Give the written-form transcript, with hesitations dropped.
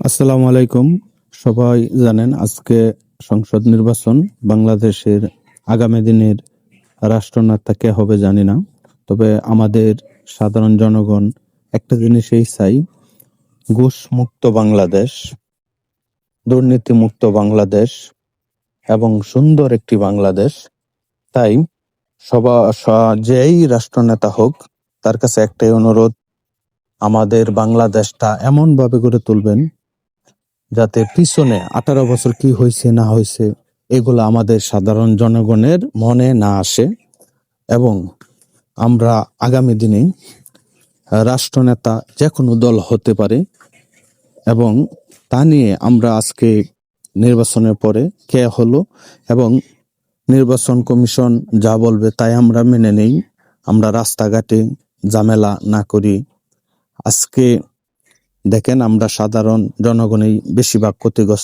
আসসালামু আলাইকুম। সবাই জানেন আজকে সংসদ নির্বাচন। বাংলাদেশের আগামী দিনের রাষ্ট্রনেতা কে হবে জানি না, তবে আমাদের সাধারণ জনগণ একটা জিনিসই চাই, ঘুষ মুক্ত বাংলাদেশ, দুর্নীতি মুক্ত বাংলাদেশ এবং সুন্দর একটি বাংলাদেশ। তাই যেই রাষ্ট্রনেতা হোক, তার কাছে একটাই অনুরোধ, আমাদের বাংলাদেশটা এমন ভাবে গড়ে তুলবেন যাতে পিছনে 18 বছর কি হয়েছে না হয়েছে এগুলো আমাদের সাধারণ জনগণের মনে না আসে, এবং আমরা আগামী দিনে রাষ্ট্রনেতা যে কোনো দল হতে পারে, এবং তা নিয়ে আমরা আজকে নির্বাচনের পরে কে হলো এবং নির্বাচন কমিশন যা বলবে তাই আমরা মেনে নেই। আমরা রাস্তাঘাটে ঝামেলা না করি। আজকে দেখেন আমরা সাধারণ জনগণই বেশিরভাগ ক্ষতিগ্রস্ত।